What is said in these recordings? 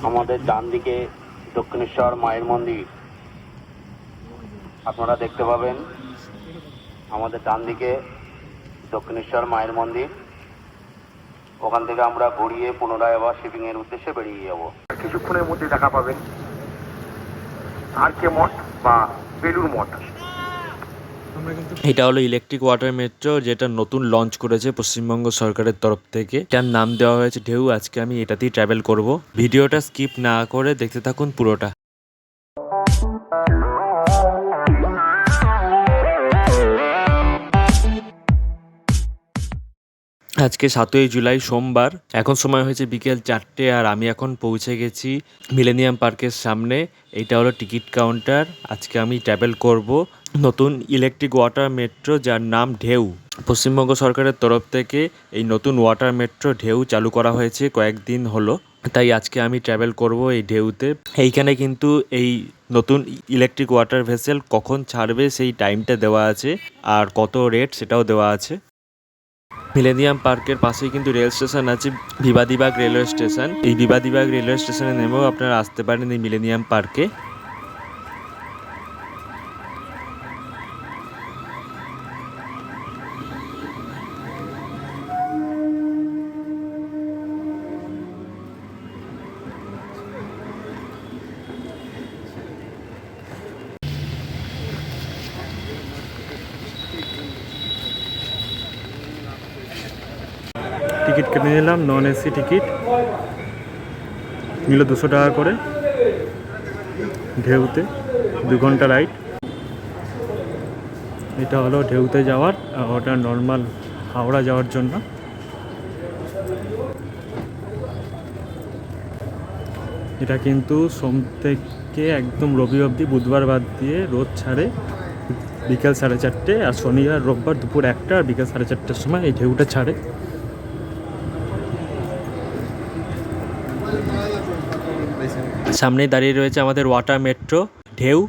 আমাদের ডান দিকে দক্ষিণেশ্বর মায়ের মন্দির আপনারা দেখতে পাবেন। আমাদের ডান দিকে দক্ষিণেশ্বর মায়ের মন্দির, ওখান থেকে আমরা ঘুরিয়ে পুনরায় আবার শিপিং এর উদ্দেশ্যে বেরিয়ে যাব। কিছুক্ষণের মধ্যে দেখা পাবেন আরকে মঠ বা বেলুর মঠ। এটা হলো ইলেকট্রিক ওয়াটার মেট্রো, যেটা নতুন লঞ্চ করেছে পশ্চিমবঙ্গ সরকারের তরফ থেকে। এটার নাম দেওয়া হয়েছে ঢেউ। আজকে আমি এটাতেই ট্রাভেল করব। ভিডিওটা স্কিপ না করে দেখতে থাকুন পুরোটা। আজকে 7ই জুলাই সোমবার। এখন সময় হয়েছে বিকেল 4টে, আর আমি এখন পৌঁছে গেছি মিলেনিয়াম পার্কের সামনে। এইটা হলো টিকিট কাউন্টার। আজকে আমি ট্রাভেল করব নতুন ইলেকট্রিক ওয়াটার মেট্রো, যার নাম ঢেউ। পশ্চিমবঙ্গ সরকারের তরফ থেকে এই নতুন ওয়াটার মেট্রো ঢেউ চালু করা হয়েছে কয়েকদিন হলো, তাই আজকে আমি ট্রাভেল করব এই ঢেউতে। এইখানে কিন্তু এই নতুন ইলেকট্রিক ওয়াটার ভেসেল কখন ছাড়বে সেই টাইমটা দেওয়া আছে, আর কত রেট সেটাও দেওয়া আছে। মিলেনিয়াম পার্কের পাশেই কিন্তু রেল স্টেশন আছে, বিবাদীবাগ রেলওয়ে স্টেশন। এই বিবাদীবাগ রেলওয়ে স্টেশনে নেমেও আপনারা আসতে পারেন এই মিলেনিয়াম পার্কে। টিকিট কেটে নিলাম, নন এসি টিকিট নিল 200 টাকা করে। ঢেউতে 2 ঘন্টা রাইড। এটা হলো ঢেউতে যাওয়ার, আর ওটা নর্মাল হাওড়া যাওয়ার জন্য। এটা কিন্তু সোম থেকে একদম রবি অবধি, বুধবার বাদ দিয়ে রোজ ছাড়ে বিকেল 4:30, আর শনি আর রোববার দুপুর 1টা আর বিকেল 4:30টার সময় এই ঢেউটা ছাড়ে। সামনেই দাঁড়িয়ে রয়েছে আমাদের ওয়াটার মেট্রো ঢেউ।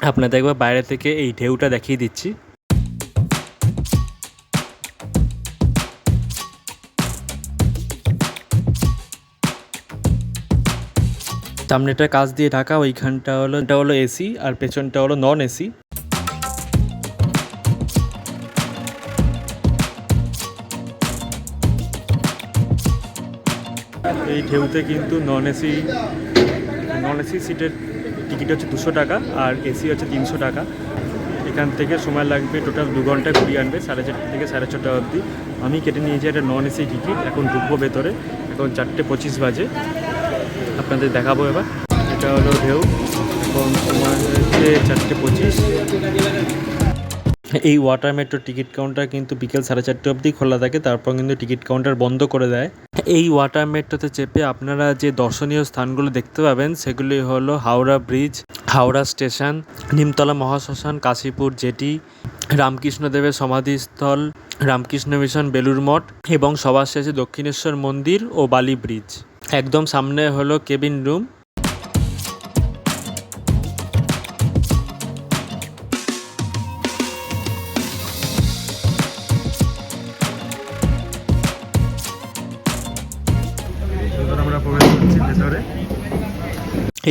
আপনাদের একবার বাইরে থেকে এই ঢেউটা দেখিয়ে দিচ্ছি। সামনেটা কাঁচ দিয়ে ঢাকা, ওইখানটা হলো এসি, আর পেছনটা হলো নন এসি। এই ঢেউতে কিন্তু নন এসি সিটের টিকিট হচ্ছে 200 টাকা, আর এসি হচ্ছে 300 টাকা। এখান থেকে সময় লাগবে টোটাল 2 ঘন্টা ঘুরিয়ে আনবে, 4:30 থেকে 6:30 অবধি। আমি কেটে নিয়েছি একটা নন এসি টিকিট। এখন ঢুকবো ভেতরে। এখন 4:25 বাজে। আপনাদের দেখাবো এবার। এটা হলো ঢেউ। এখন সময় হচ্ছে 4:25। এই ওয়াটার মেট্রো টিকিট কাউন্টার কিন্তু বিকেল 4:30 অবধি খোলা থাকে, তারপর কিন্তু টিকিট কাউন্টার বন্ধ করে দেয়। এই ওয়াটার মেট্রোতে চেপে আপনারা যে দর্শনীয় স্থানগুলো দেখতে পাবেন সেগুলি হলো হাওড়া ব্রিজ, হাওড়া স্টেশন, নিমতলা মহাশ্মশান, কাশীপুর জেটি, রামকৃষ্ণদেবের সমাধিস্থল, রামকৃষ্ণ মিশন, বেলুর মঠ, এবং সবার শেষে দক্ষিণেশ্বর মন্দির ও বালি ব্রিজ। একদম সামনে হলো কেবিন রুম।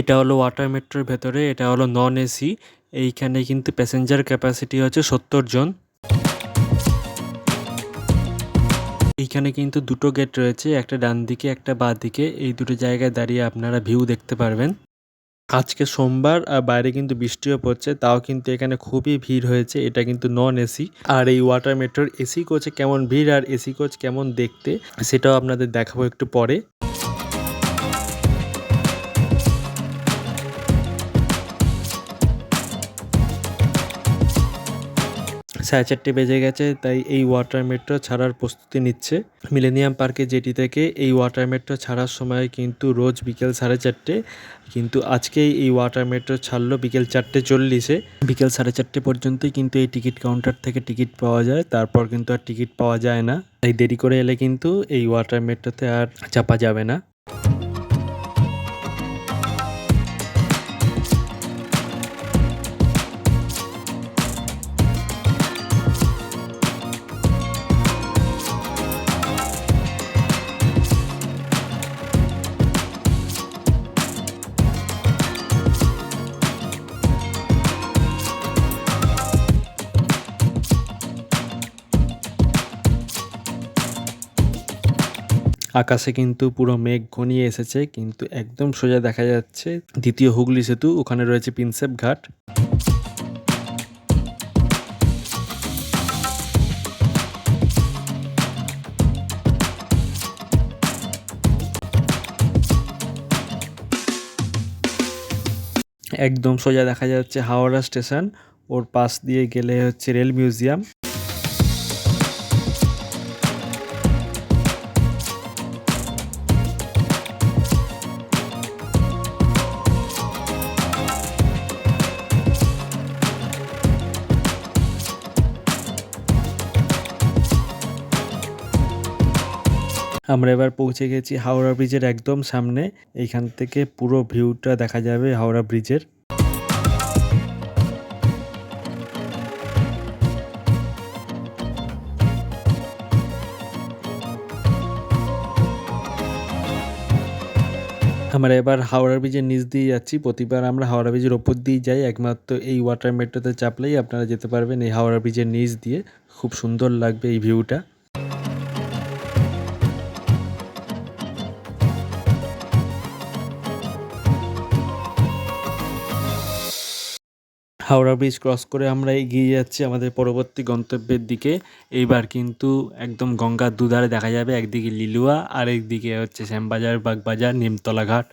এটা হলো ওয়াটার মেট্রোর ভেতরে। এটা হলো নন এসি। এইখানে কিন্তু প্যাসেঞ্জার ক্যাপাসিটি হচ্ছে 70 জন। এইখানে কিন্তু 2টো গেট রয়েছে, একটা ডান দিকে একটা বাঁ দিকে। এই দুটো জায়গায় দাঁড়িয়ে আপনারা ভিউ দেখতে পারবেন। আজকে সোমবার, আর বাইরে কিন্তু বৃষ্টিও পড়ছে, তাও কিন্তু এখানে খুবই ভিড় হয়েছে। এটা কিন্তু নন এসি। আর এই ওয়াটার মেট্রোর এসি কোচে কেমন ভিড় আর এসি কোচ কেমন দেখতে সেটাও আপনাদের দেখাবো একটু পরে। 4:30 বেজে গেছে, তাই এই ওয়াটার মেট্রো ছাড়ার প্রস্তুতি নিচ্ছে মিলেনিয়াম পার্কে জেটি থেকে। এই ওয়াটার মেট্রো ছাড়ার সময় কিন্তু রোজ বিকেল 4:30, কিন্তু আজকেই এই ওয়াটার মেট্রো ছাড়লো বিকেল 4:40-এ। বিকেল 4:30 পর্যন্তই কিন্তু এই টিকিট কাউন্টার থেকে টিকিট পাওয়া যায়, তারপর কিন্তু আর টিকিট পাওয়া যায় না। তাই দেরি করে এলে কিন্তু এই ওয়াটার মেট্রোতে আর চাপা যাবে না। আকাশে কিন্তু পুরো মেঘ ঘনিয়ে এসেছে, কিন্তু একদম সোজা দেখা যাচ্ছে দ্বিতীয় হুগলি সেতু, ওখানে রয়েছে প্রিন্সেপ ঘাট। একদম সোজা দেখা যাচ্ছে হাওড়া স্টেশন, ওর পাশ দিয়ে গেলে হচ্ছে রেল মিউজিয়াম। আমরা এবার পৌঁছে গেছি হাওড়া ব্রিজের একদম সামনে। এইখান থেকে পুরো ভিউটা দেখা যাবে হাওড়া ব্রিজের। আমরা এবার হাওড়া ব্রিজের নিচ দিয়ে যাচ্ছি। প্রতিবার আমরা হাওড়া ব্রিজের ওপর দিয়ে যাই, একমাত্র এই ওয়াটার মেট্রোতে চাপলেই আপনারা যেতে পারবেন এই হাওড়া ব্রিজের নিচ দিয়ে। খুব সুন্দর লাগবে এই ভিউটা। হাওড়া ব্রিজ ক্রস করে আমরা এগিয়ে যাচ্ছি আমাদের পরবর্তী গন্তব্যের দিকে। এইবার কিন্তু একদম গঙ্গার দুধারে দেখা যাবে একদিকে লিলুয়া আর একদিকে হচ্ছে শ্যামবাজার, বাগবাজার, নিমতলা ঘাট।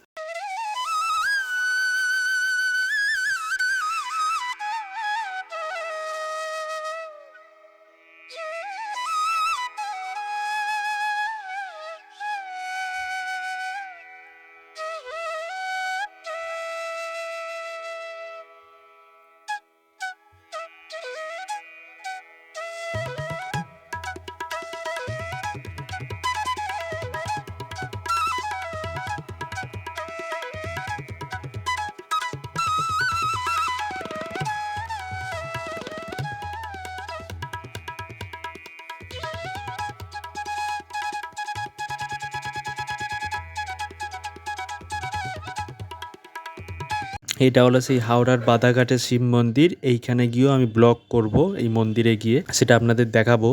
এটা হলো সেই হাওড়ার বাদাঘাটের শিব মন্দির। এইখানে গিয়েও আমি ব্লগ করব, এই মন্দিরে গিয়ে সেটা আপনাদের দেখাবো।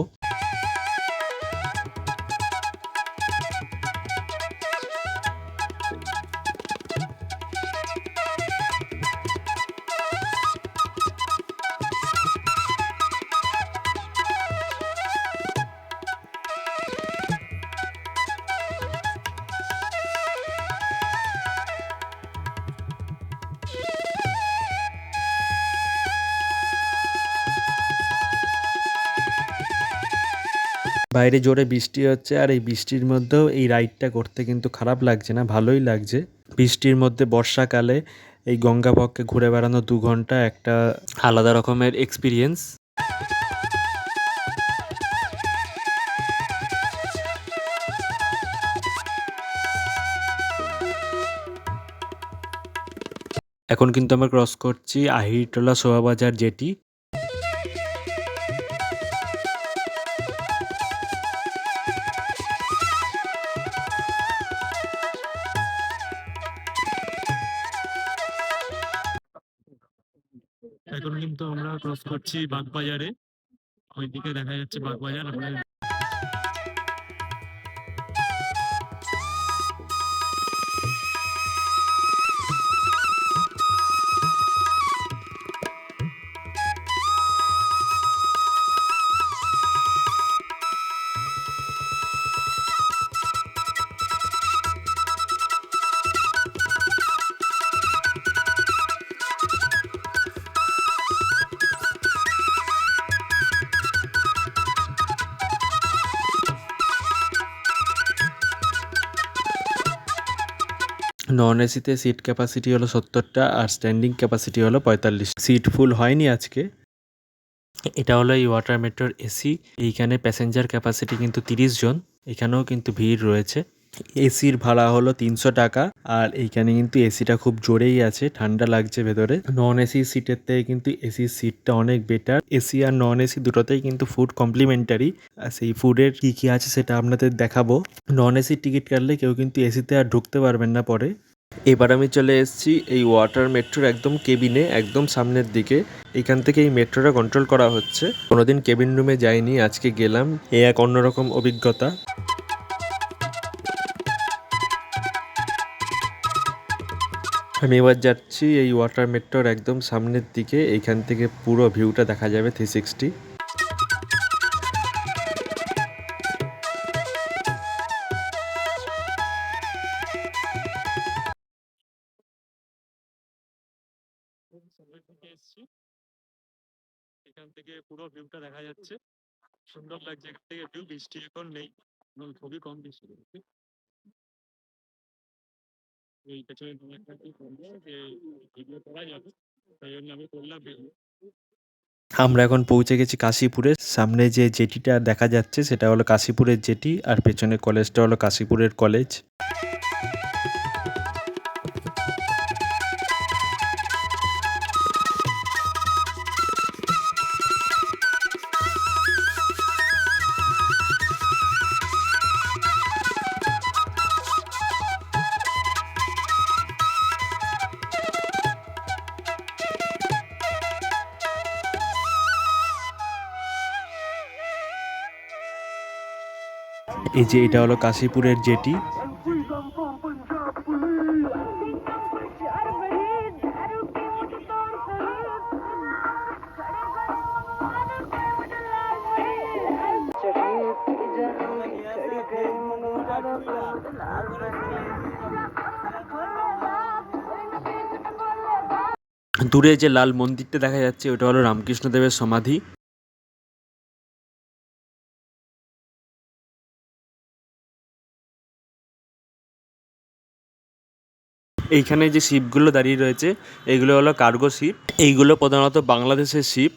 বাইরে জোরে বৃষ্টি হচ্ছে, আর এই বৃষ্টির মধ্যেও এই রাইডটা করতে কিন্তু খারাপ লাগছে না, ভালোই লাগছে। বৃষ্টির মধ্যে বর্ষাকালে এই গঙ্গাবক্ষে ঘুরে বেড়ানো 2 ঘন্টা একটা আলাদা রকমের এক্সপিরিয়েন্স। এখন কিন্তু আমরা ক্রস করছি আহিরটোলা শোভাবাজার জেটি। এখন কিন্তু আমরা ক্রস করছি বাগবাজারে, ওইদিকে দেখা যাচ্ছে বাগবাজার। নন এসিতে সিট ক্যাপাসিটি হলো 70টা আর স্ট্যান্ডিং ক্যাপাসিটি হলো 45। সিট ফুল হয়নি আজকে। এটা হলো এই ওয়াটার মেট্রোর এসি। এইখানে প্যাসেঞ্জার ক্যাপাসিটি কিন্তু 30 জন। এখানেও কিন্তু ভিড় রয়েছে। এসির ভাড়া হলো 300 টাকা। আর এইখানে কিন্তু এসিটা খুব জোরেই আছে, ঠান্ডা লাগছে ভেতরে। নন এসি সিটের থেকে কিন্তু এসির সিটটা অনেক বেটার। এসি আর নন এসি দুটোতেই কিন্তু ফুড কমপ্লিমেন্টারি। আর সেই ফুডের কি কি আছে সেটা আপনাদের দেখাবো। নন এসির টিকিট কাটলে কেউ কিন্তু এসিতে আর ঢুকতে পারবেন না পরে। এবার আমি চলে এসেছি এই ওয়াটার মেট্রোর একদম কেবিনে, একদম সামনের দিকে। এখান থেকে এই মেট্রোটা কন্ট্রোল করা হচ্ছে। কোনোদিন কেবিন রুমে যাইনি, আজকে গেলাম। এ এক অন্যরকম অভিজ্ঞতা। আমি এবার যাচ্ছি এই ওয়াটার মেট্রোর একদম সামনের দিকে। এইখান থেকে পুরো ভিউটা দেখা যাবে 360। এখান থেকে পুরো ভিউটা দেখা যাচ্ছে, সুন্দর লাগছে এখান থেকে ভিউ। বৃষ্টি এখন নেই, খুবই কম বৃষ্টি হচ্ছে। এই পেছনে যে ভিডিও করা যাবে, তাই জন্য আমি করলাম ভিডিও। আমরা এখন পৌঁছে গেছি কাশীপুরে। সামনে যে জেটিটা দেখা যাচ্ছে সেটা হলো কাশীপুরের জেটি, আর পেছনে কলেজটা হলো কাশীপুরের কলেজ। এই যে এটা হলো কাশীপুরের জেটি। দূরে যে লাল মন্দিরটা দেখা যাচ্ছে ওটা হলো রামকৃষ্ণদেবের সমাধি। এইখানে যে শিপগুলো দাঁড়িয়ে রয়েছে এইগুলো হলো কার্গো শিপ। এইগুলো প্রধানত বাংলাদেশের শিপ।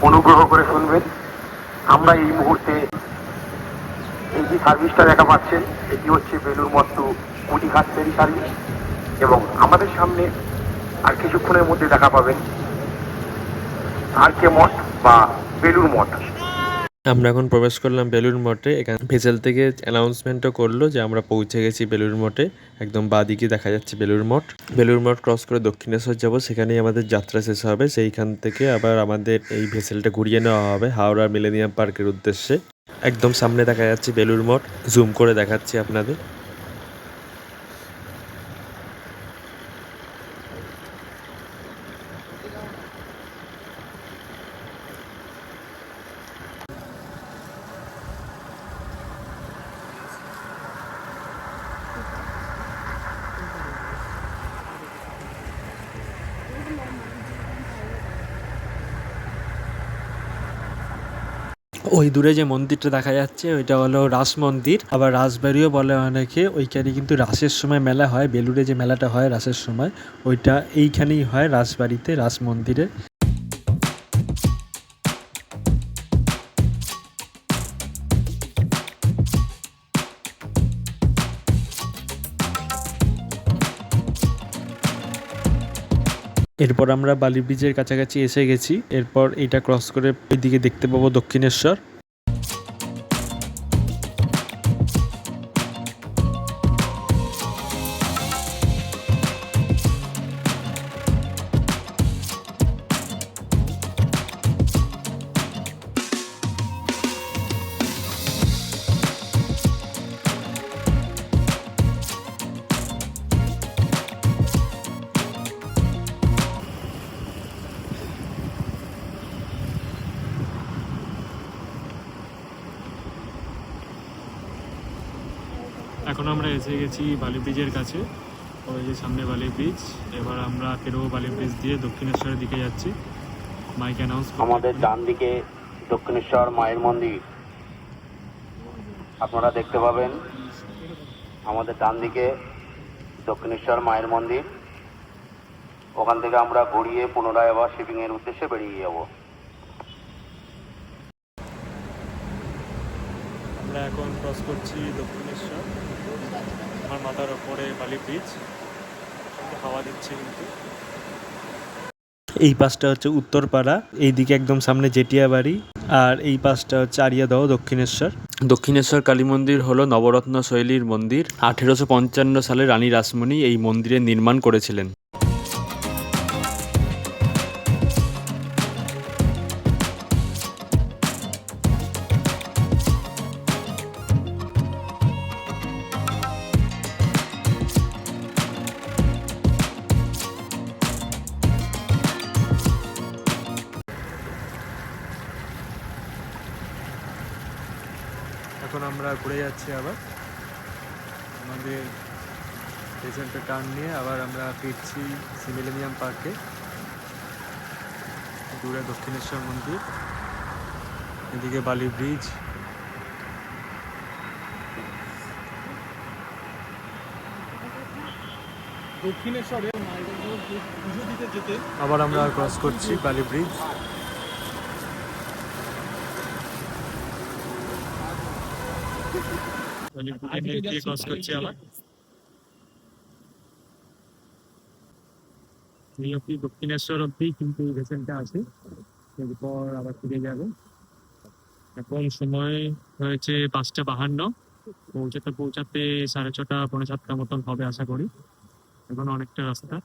অনুগ্রহ করে শুনবেন, আমরা এই মুহূর্তে এই যে সার্ভিসটা দেখা পাচ্ছেন এটি হচ্ছে Belur Math two Kutighat ferry service, এবং আমাদের সামনে আর কিছুক্ষণের মধ্যে দেখা পাবেন আর কে মঠ বা বেলুড় মঠ। আমরা এখন প্রবেশ করলাম বেলুড় মঠে। এখানে ভেসেল থেকে অ্যানাউন্সমেন্টও করলো যে আমরা পৌঁছে গেছি বেলুড় মঠে। একদম বাঁদিকে দেখা যাচ্ছে বেলুড় মঠ। বেলুড় মঠ ক্রস করে দক্ষিণেশ্বর যাব, সেখানেই আমাদের যাত্রা শেষ হবে। সেইখান থেকে আবার আমাদের এই ভেসেলটা ঘুরিয়ে নেওয়া হবে হাওড়া মিলেনিয়াম পার্কের উদ্দেশ্যে। একদম সামনে দেখা যাচ্ছে বেলুড় মঠ, জুম করে দেখাচ্ছি আপনাদের। ওই দূরে যে মন্দিরটা দেখা যাচ্ছে ওইটা হলো রাস মন্দির, আবার রাসবাড়িও বলে অনেকে। ওইখানে কিন্তু রাসের সময় মেলা হয়। বেলুড়ে যে মেলাটা হয় রাসের সময়, ওইটা এইখানেই হয়, রাসবাড়িতে, রাস মন্দিরে। এরপর আমরা বালি ব্রিজের কাছাকাছি এসে গেছি। এরপর এটা ক্রস করে ওইদিকে দেখতে পাবো দক্ষিণেশ্বর। এখন আমরা এসে গেছি বালি ব্রিজের কাছে। ওই যে সামনে বালি ব্রিজ। এবার আমরা পেরোবো বালি ব্রিজ দিয়ে দক্ষিণেশ্বরের দিকে যাচ্ছি। মাইক অ্যানাউন্স আমাদের ডান দিকে দক্ষিণেশ্বর মায়ের মন্দির আপনারা দেখতে পাবেন। আমাদের ডান দিকে দক্ষিণেশ্বর মায়ের মন্দির, ওখান থেকে আমরা ঘুরিয়ে পুনরায় আবার শিপিং এর উদ্দেশ্যে বেরিয়ে যাব। আমরা এখন ক্রস করছি দক্ষিণেশ্বর। আমার মাথার ওপরে বালি ব্রিজ, হাওয়া দিচ্ছে কিন্তু। এই পাশটা হচ্ছে উত্তরপাড়া, এইদিকে একদম সামনে জেটিয়া বাড়ি, আর এই পাশটা হচ্ছে আরিয়াদহ দক্ষিণেশ্বর। দক্ষিণেশ্বর কালী মন্দির হলো নবরত্ন শৈলীর মন্দির। 1855 সালে রানী রাসমণি এই মন্দিরের নির্মাণ করেছিলেন। এখন আমরা ঘুরে যাচ্ছি আবার আমাদের রিসেন্টে টার্ন নিয়ে, আবার আমরা ফিরছি মিলেনিয়াম পার্কে। দূরে দক্ষিণেশ্বর মন্দির, এদিকে বালি ব্রিজ। দক্ষিণেশ্বরে পুজো দিতে যেতে আবার আমরা ক্রস করছি বালি ব্রিজ। ক্রস করছি আবার দক্ষিণেশ্বর অব্দি, কিন্তু রিসেন্টটা আছে, এরপর আবার ফিরে যাবে। এখন সময় হয়েছে 5টা 52, পৌঁছাতে 6:30 6:45 মতন হবে আশা করি। এখন অনেকটা রাস্তা।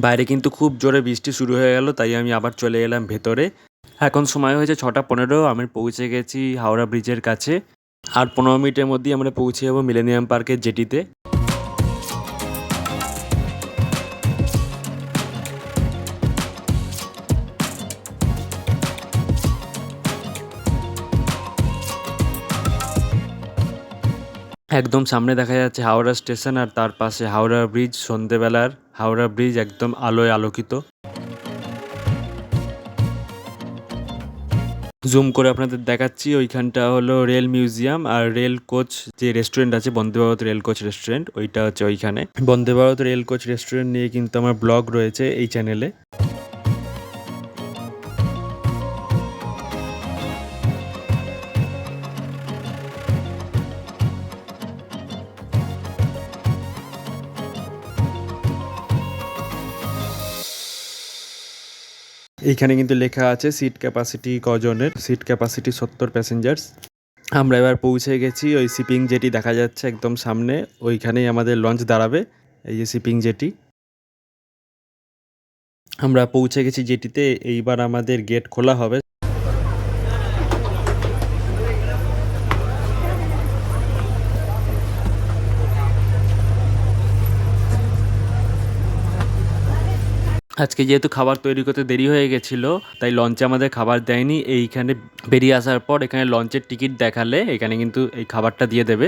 বাইরে কিন্তু খুব জোরে বৃষ্টি শুরু হয়ে গেল, তাই আমি আবার চলে এলাম ভেতরে। এখন সময় হয়েছে 6:15, আমি পৌঁছে গেছি হাওড়া ব্রিজের কাছে। আর 15 মিনিটের মধ্যেই আমরা পৌঁছে যাবো মিলেনিয়াম পার্কের জেটিতে। একদম সামনে দেখা যাচ্ছে হাওড়া স্টেশন, আর তার পাশে হাওড়া ব্রিজ। সন্ধেবেলার হাওড়া ব্রিজ একদম আলোয় আলোকিত। জুম করে আপনাদের দেখাচ্ছি, ওইখানটা হলো রেল মিউজিয়াম, আর রেল কোচ যে রেস্টুরেন্ট আছে Vande Bharat rail coach restaurant, ওইটা হচ্ছে ওইখানে। Vande Bharat rail coach restaurant নিয়ে কিন্তু আমার ব্লগ রয়েছে এই চ্যানেলে। এইখানে কিন্তু লেখা আছে সিট ক্যাপাসিটি কজনের। Seat capacity 70 passengers. আমরা এবার পৌঁছে গেছি ওই শিপিং জেটি দেখা যাচ্ছে একদম সামনে, ওইখানেই আমাদের লঞ্চ দাঁড়াবে। এই যে শিপিং জেটি, আমরা পৌঁছে গেছি জেটিতে। এইবার আমাদের গেট খোলা হবে। আজকে যেহেতু খাবার তৈরি করতে দেরি হয়ে গেছিলো, তাই লঞ্চে আমাদের খাবার দেয়নি। এইখানে বেরিয়ে আসার পর এখানে লঞ্চের টিকিট দেখালে এখানে কিন্তু এই খাবারটা দিয়ে দেবে।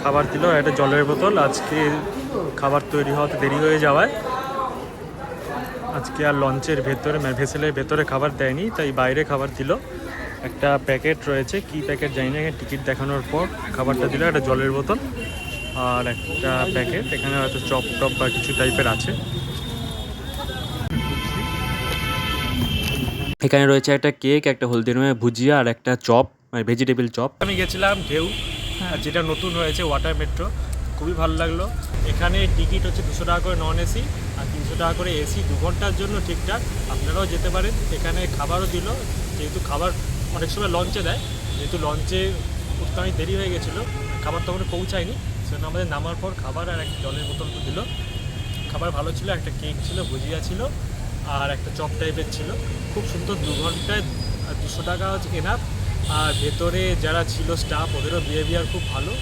খাবার দিল, একটা জলের বোতল। আজকে খাবার তৈরি হওয়াতে দেরি হয়ে যাওয়ায় আজকে আর লঞ্চের ভেতরে ভেসেলের ভেতরে খাবার দেয়নি, তাই বাইরে খাবার দিল। একটা প্যাকেট রয়েছে, কি প্যাকেট জানি না, টিকিট দেখানোর পর খাবারটা দিল। একটা জলের বোতল আর একটা প্যাকেট, এখানে হয়তো চপ টপ বা কিছু টাইপের আছে। এখানে রয়েছে একটা কেক, একটা হলদি রঙের ভুজিয়া, আর একটা চপ, মানে ভেজিটেবল চপ। আমি গেছিলাম ঢেউ, যেটা নতুন হয়েছে ওয়াটার মেট্রো, খুবই ভালো লাগলো। এখানে টিকিট হচ্ছে 200 টাকা করে নন এসি, আর 300 টাকা করে এসি। 2 ঘন্টার জন্য ঠিকঠাক, আপনারাও যেতে পারেন। এখানে খাবারও দিল, যেহেতু খাবার অনেক সময় লঞ্চে দেয়, যেহেতু লঞ্চে উঠতে অনেক দেরি হয়ে গেছিলো, খাবার তখন পৌঁছায়নি, সেজন্য আমাদের নামার পর খাবার আর একটা জলের বোতল তো দিল। খাবার ভালো ছিল, একটা কেক ছিল, ভুজিয়া ছিল, আর একটা চপ টাইপের ছিল। খুব সুন্দর। 2 ঘন্টায় 200 টাকা হচ্ছে এনাফ। আর ভেতরে যারা ছিল স্টাফ, ওদেরও বিহেভিয়ার খুব ভালো।